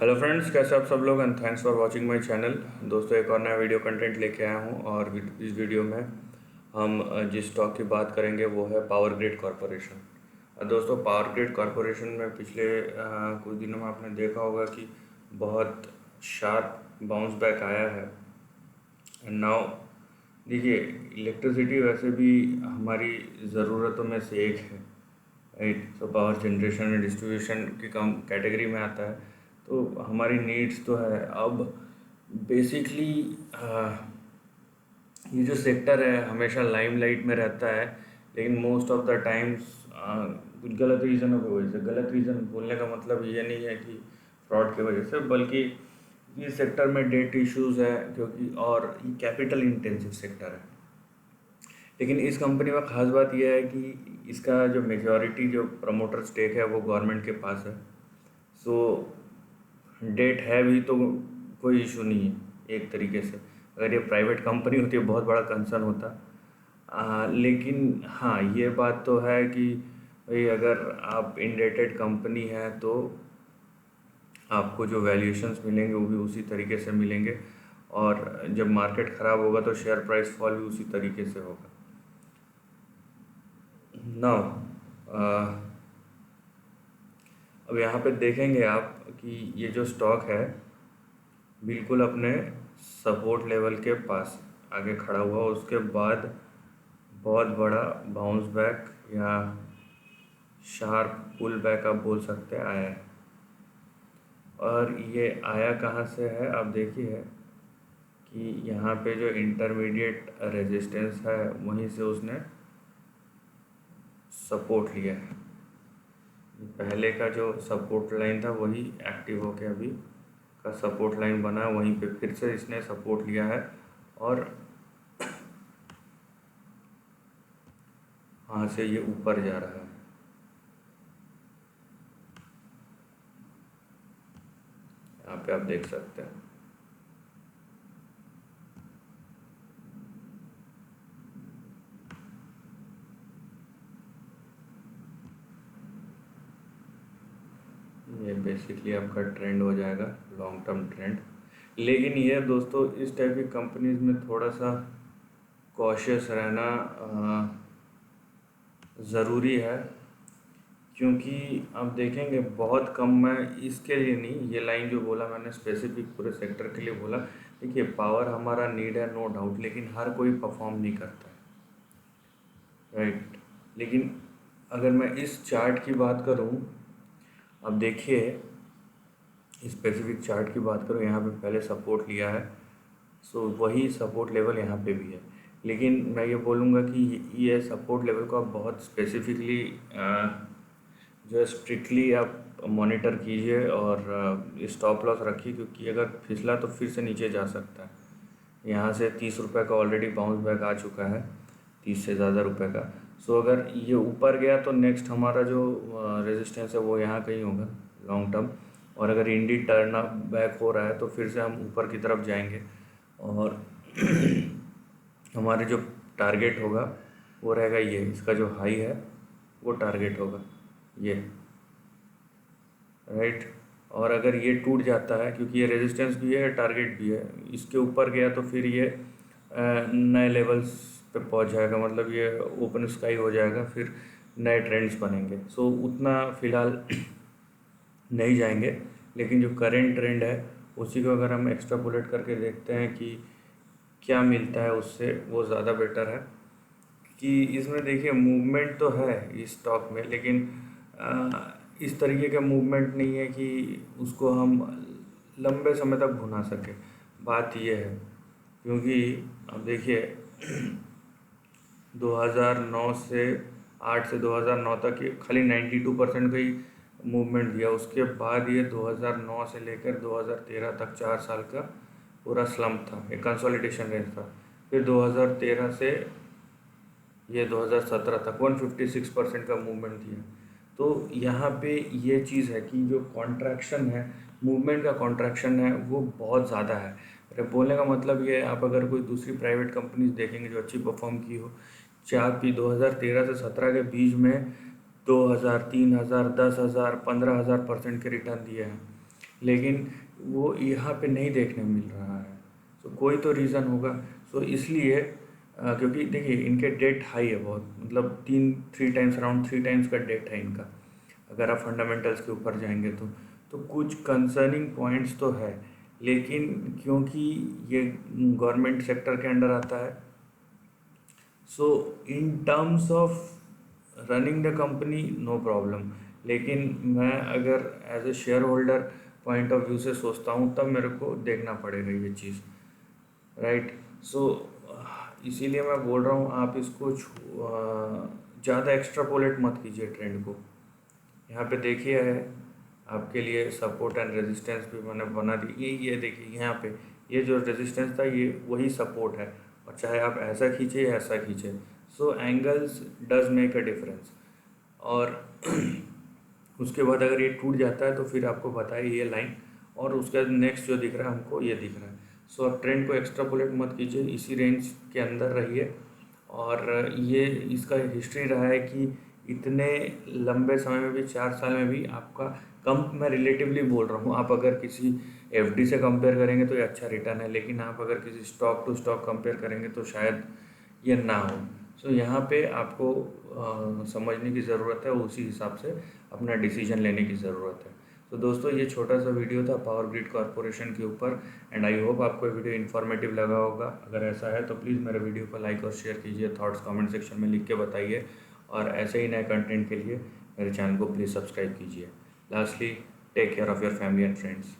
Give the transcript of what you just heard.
Hello friends, कैसे आप सब लोग and thanks for watching my channel. दोस्तों, एक और नया वीडियो कंटेंट लेके आया हूँ और इस वीडियो में हम जिस स्टॉक की बात करेंगे वो है पावर ग्रिड कॉरपोरेशन। दोस्तों, पावर ग्रिड कॉरपोरेशन में पिछले कुछ दिनों में आपने देखा होगा कि बहुत शार्प बाउंस बैक आया है। एंड नाउ देखिए, इलेक्ट्रिसिटी वैसे भी हमारी ज़रूरतों में से एक है, right. So power generation and distribution की कम कैटेगरी में आता है, तो हमारी नीड्स तो है। अब बेसिकली ये जो सेक्टर है हमेशा लाइमलाइट में रहता है, लेकिन मोस्ट ऑफ द टाइम्स कुछ गलत रीज़नों की वजह से। गलत रीज़न बोलने का मतलब ये नहीं है कि फ्रॉड की वजह से, बल्कि ये सेक्टर में डेट इश्यूज है, क्योंकि और ये कैपिटल इंटेंसिव सेक्टर है। लेकिन इस कंपनी में ख़ास बात यह है कि इसका जो मेजॉरिटी जो प्रमोटर स्टेक है वो गवर्नमेंट के पास है। सो डेट है भी तो कोई इशू नहीं है एक तरीके से। अगर ये प्राइवेट कंपनी होती है बहुत बड़ा कंसर्न होता। लेकिन हाँ, ये बात तो है कि भाई अगर आप इंडेटेड कंपनी है तो आपको जो वैल्यूएशंस मिलेंगे वो भी उसी तरीके से मिलेंगे, और जब मार्केट ख़राब होगा तो शेयर प्राइस फॉल भी उसी तरीके से होगा। नाउ अब यहाँ पे देखेंगे आप कि ये जो स्टॉक है बिल्कुल अपने सपोर्ट लेवल के पास आगे खड़ा हुआ, उसके बाद बहुत बड़ा बाउंस बैक या शार्प पुल बैक आप बोल सकते हैं आया है। और ये आया कहाँ से है आप देखिए कि यहाँ पे जो इंटरमीडिएट रेजिस्टेंस है वहीं से उसने सपोर्ट लिया है। पहले का जो सपोर्ट लाइन था वही एक्टिव होके अभी का सपोर्ट लाइन बना है, वहीं पे फिर से इसने सपोर्ट लिया है और वहाँ से ये ऊपर जा रहा है। यहाँ पे आप देख सकते हैं। ये बेसिकली आपका ट्रेंड हो जाएगा, लॉन्ग टर्म ट्रेंड। लेकिन ये दोस्तों, इस टाइप की कंपनीज में थोड़ा सा कॉशियस रहना ज़रूरी है, क्योंकि आप देखेंगे बहुत कम, मैं इसके लिए नहीं, ये लाइन जो बोला मैंने स्पेसिफिक पूरे सेक्टर के लिए बोला। देखिए, पावर हमारा नीड है नो डाउट, लेकिन हर कोई परफॉर्म नहीं करता है, राइट। लेकिन अगर मैं इस चार्ट की बात करूं, अब देखिए स्पेसिफिक चार्ट की बात करूं, यहाँ पे पहले सपोर्ट लिया है, सो वही सपोर्ट लेवल यहाँ पे भी है। लेकिन मैं ये बोलूँगा कि ये सपोर्ट लेवल को आप बहुत स्पेसिफिकली जो है स्ट्रिक्टली आप मॉनिटर कीजिए और स्टॉप लॉस रखिए, क्योंकि अगर फिसला तो फिर से नीचे जा सकता है। यहाँ से 30 रुपये का ऑलरेडी बाउंस बैक आ चुका है, 30 से ज़्यादा रुपए का। सो अगर ये ऊपर गया तो नेक्स्ट हमारा जो रेजिस्टेंस है वो यहाँ कहीं होगा लॉन्ग टर्म, और अगर इंडी टर्न बैक हो रहा है तो फिर से हम ऊपर की तरफ जाएंगे और हमारे जो टारगेट होगा वो रहेगा ये, इसका जो हाई है वो टारगेट होगा ये, राइट। और अगर ये टूट जाता है, क्योंकि ये रेजिस्टेंस भी है टारगेट भी है, इसके ऊपर गया तो फिर ये नए लेवल्स पे पहुंच जाएगा, मतलब ये ओपन स्काई हो जाएगा, फिर नए ट्रेंड्स बनेंगे। सो उतना फ़िलहाल नहीं जाएंगे, लेकिन जो करेंट ट्रेंड है उसी को अगर हम एक्स्ट्रापोलेट करके देखते हैं कि क्या मिलता है उससे, वो ज़्यादा बेटर है। कि इसमें देखिए मूवमेंट तो है इस स्टॉक में, लेकिन इस तरीके का मूवमेंट नहीं है कि उसको हम लंबे समय तक भुना सके। बात यह है, क्योंकि अब देखिए 2009 से 8 से 2009 तक ये खाली 92% का ही मूवमेंट दिया। उसके बाद ये 2009 से लेकर 2013 तक 4 साल का पूरा स्लम्प था, एक कंसोलिडेशन रेंज था। फिर 2013 से ये 2017 तक 156% का मूवमेंट दिया। तो यहाँ पे ये चीज़ है कि जो कॉन्ट्रैक्शन है, मूवमेंट का कॉन्ट्रैक्शन है वो बहुत ज़्यादा है। मेरे बोलने का मतलब ये है, आप अगर कोई दूसरी प्राइवेट कंपनीज देखेंगे जो अच्छी परफॉर्म की हो, चाहे भी 2013 से 17 के बीच में 2000, 3000, 10,000, 15,000% के रिटर्न दिए हैं। लेकिन वो यहाँ पे नहीं देखने मिल रहा है। तो कोई तो रीज़न होगा। सो इसलिए क्योंकि देखिए इनके डेट हाई है बहुत, मतलब 3 टाइम्स, अराउंड 3 टाइम्स का डेट है इनका, अगर आप फंडामेंटल्स के ऊपर जाएंगे तो कुछ कंसर्निंग पॉइंट्स तो है, लेकिन क्योंकि ये गवर्नमेंट सेक्टर के अंडर आता है, so in terms of running the company no problem. लेकिन मैं अगर as a shareholder point of view से सोचता हूँ तब मेरे को देखना पड़ेगा ये चीज़, राइट। सो इसीलिए मैं बोल रहा हूँ आप इसको ज़्यादा एक्स्ट्रापोलेट मत कीजिए ट्रेंड को। यहाँ पे देखिए है आपके लिए सपोर्ट एंड रेजिस्टेंस भी मैंने बना दी। ये देखिए यहाँ पे ये जो रेजिस्टेंस था ये वही सपोर्ट है, और चाहे आप ऐसा खींचे या ऐसा खींचे, सो angles does make a difference. और उसके बाद अगर ये टूट जाता है तो फिर आपको बताइए ये लाइन, और उसके नेक्स्ट जो दिख रहा है हमको ये दिख रहा है। सो आप ट्रेंड को एक्स्ट्रापोलेट मत कीजिए, इसी रेंज के अंदर रहिए। और ये इसका हिस्ट्री रहा है कि इतने लंबे समय में भी, 4 साल में भी आपका कम, मैं रिलेटिवली बोल रहा हूँ, आप अगर किसी एफडी से कंपेयर करेंगे तो ये अच्छा रिटर्न है, लेकिन आप अगर किसी स्टॉक टू स्टॉक कंपेयर करेंगे तो शायद ये ना हो। सो यहाँ पे आपको समझने की ज़रूरत है, उसी हिसाब से अपना डिसीजन लेने की ज़रूरत है। तो दोस्तों ये छोटा सा वीडियो था पावर ग्रिड कॉरपोरेशन के ऊपर, एंड आई होप आपको ये वीडियो इन्फॉर्मेटिव लगा होगा। अगर ऐसा है तो प्लीज़ मेरे वीडियो को लाइक और शेयर कीजिए, थॉट्स कमेंट सेक्शन में लिख के बताइए, और ऐसे ही नए कंटेंट के लिए मेरे चैनल को प्लीज़ सब्सक्राइब कीजिए। Lastly, take care of your family and friends.